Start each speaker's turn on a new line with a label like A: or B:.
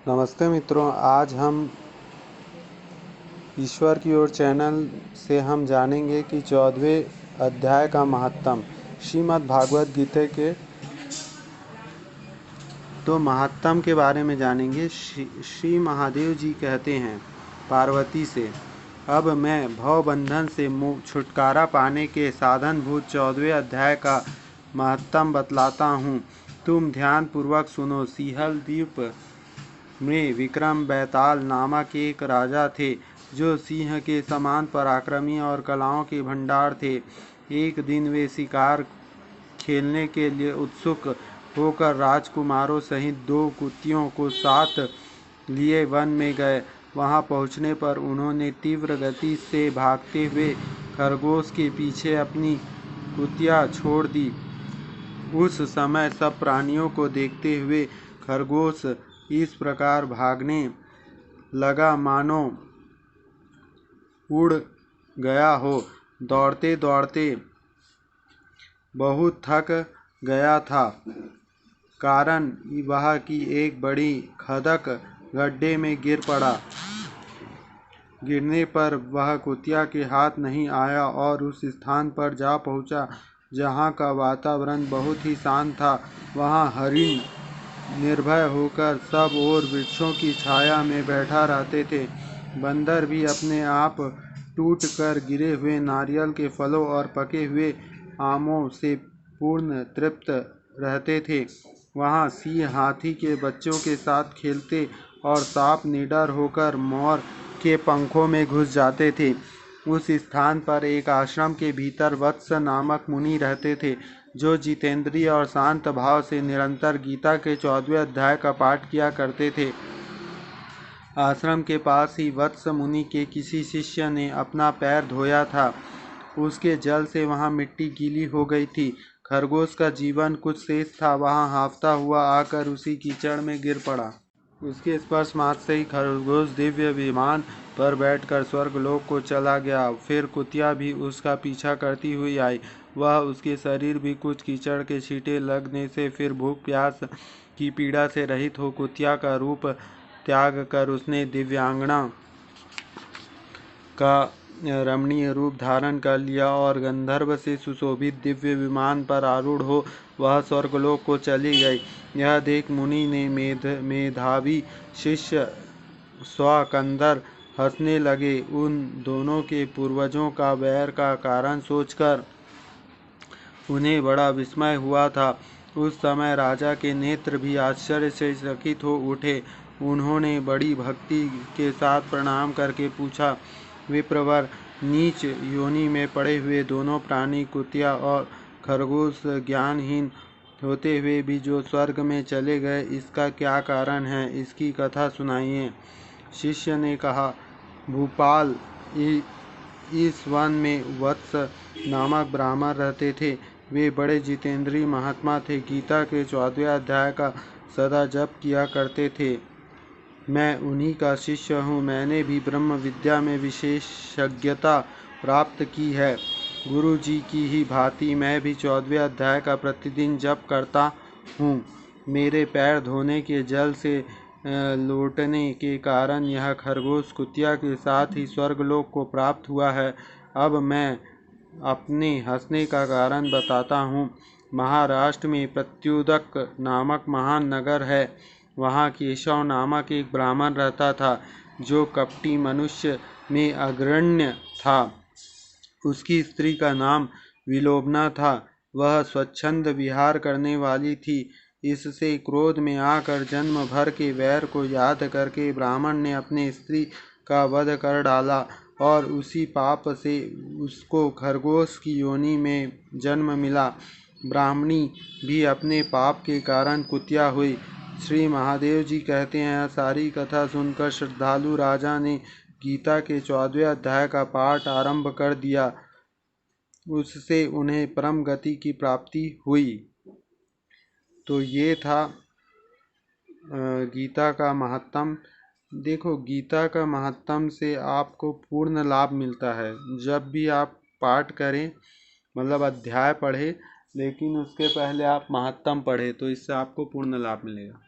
A: नमस्ते मित्रों, आज हम ईश्वर की ओर चैनल से हम जानेंगे कि 14वें अध्याय का महात्म श्रीमद् भागवत गीता के महात्म के बारे में जानेंगे। श्री महादेव जी कहते हैं पार्वती से, अब मैं भव बंधन से छुटकारा पाने के साधनभूत 14वें अध्याय का महात्म बतलाता हूँ। तुम ध्यान पूर्वक सुनो। सीहल द्वीप में विक्रम बैताल नामक एक राजा थे जो सिंह के समान पराक्रमी और कलाओं के भंडार थे। एक दिन वे शिकार खेलने के लिए उत्सुक होकर राजकुमारों सहित 2 कुतियों को साथ लिए वन में गए। वहां पहुंचने पर उन्होंने तीव्र गति से भागते हुए खरगोश के पीछे अपनी कुतिया छोड़ दी। उस समय सब प्राणियों को देखते हुए खरगोश इस प्रकार भागने लगा मानो उड़ गया हो। दौड़ते दौड़ते बहुत थक गया था, कारण वह कि एक बड़ी खदक गड्ढे में गिर पड़ा। गिरने पर वह कुतिया के हाथ नहीं आया और उस स्थान पर जा पहुंचा जहाँ का वातावरण बहुत ही शांत था। वहाँ हरिण निर्भय होकर सब ओर वृक्षों की छाया में बैठा रहते थे। बंदर भी अपने आप टूट कर गिरे हुए नारियल के फलों और पके हुए आमों से पूर्ण तृप्त रहते थे। वहाँ सिंह हाथी के बच्चों के साथ खेलते और सांप निडर होकर मोर के पंखों में घुस जाते थे। उस स्थान पर एक आश्रम के भीतर वत्स नामक मुनि रहते थे जो जितेंद्रिय और शांत भाव से निरंतर गीता के 14वें अध्याय का पाठ किया करते थे। आश्रम के पास ही वत्स मुनि के किसी शिष्य ने अपना पैर धोया था। उसके जल से वहां मिट्टी गीली हो गई थी। खरगोश का जीवन कुछ शेष था, वहां हांफता हुआ आकर उसी कीचड़ में गिर पड़ा। उसके स्पर्श मात्र से ही खरगोश दिव्य विमान पर बैठकर स्वर्गलोक को चला गया। फिर कुतिया भी उसका पीछा करती हुई आई। वह उसके शरीर भी कुछ कीचड़ के छींटे लगने से फिर भूख प्यास की पीड़ा से रहित हो कुतिया का रूप त्याग कर उसने दिव्यांगना का रमणीय रूप धारण कर लिया और गंधर्व से सुशोभित दिव्य विमान पर आरूढ़ हो वह स्वर्गलोक को चली गई। यह देख मुनि ने मेधावी शिष्य स्वकंदर हंसने लगे। उन दोनों के पूर्वजों का वैर का कारण सोचकर उन्हें बड़ा विस्मय हुआ था। उस समय राजा के नेत्र भी आश्चर्य से चकित हो उठे। उन्होंने बड़ी भक्ति के साथ प्रणाम करके पूछा, विप्रवर, नीच योनि में पड़े हुए दोनों प्राणी कुतिया और खरगोश ज्ञानहीन होते हुए भी जो स्वर्ग में चले गए, इसका क्या कारण है? इसकी कथा सुनाइए। शिष्य ने कहा, भूपाल, इस वन में वत्स नामक ब्राह्मण रहते थे। वे बड़े जितेंद्रिय महात्मा थे। गीता के 14वें अध्याय का सदा जप किया करते थे। मैं उन्हीं का शिष्य हूँ। मैंने भी ब्रह्म विद्या में विशेषज्ञता प्राप्त की है। गुरु जी की ही भांति मैं भी 14वें अध्याय का प्रतिदिन जप करता हूँ। मेरे पैर धोने के जल से लौटने के कारण यह खरगोश कुतिया के साथ ही स्वर्गलोक को प्राप्त हुआ है। अब मैं अपने हंसने का कारण बताता हूँ। महाराष्ट्र में प्रत्युदक नामक महान नगर है। वहाँ केशव नामक एक ब्राह्मण रहता था जो कपटी मनुष्य में अग्रण्य था। उसकी स्त्री का नाम विलोबना था। वह स्वच्छंद विहार करने वाली थी। इससे क्रोध में आकर जन्म भर के वैर को याद करके ब्राह्मण ने अपने स्त्री का वध कर डाला और उसी पाप से उसको खरगोश की योनि में जन्म मिला। ब्राह्मणी भी अपने पाप के कारण कुतिया हुई। श्री महादेव जी कहते हैं, यह सारी कथा सुनकर श्रद्धालु राजा ने गीता के 14वें अध्याय का पाठ आरंभ कर दिया। उससे उन्हें परम गति की प्राप्ति हुई। तो ये था गीता का महात्म। देखो, गीता का महात्म से आपको पूर्ण लाभ मिलता है। जब भी आप पाठ करें, मतलब अध्याय पढ़े, लेकिन उसके पहले आप महात्म पढ़े, तो इससे आपको पूर्ण लाभ मिलेगा।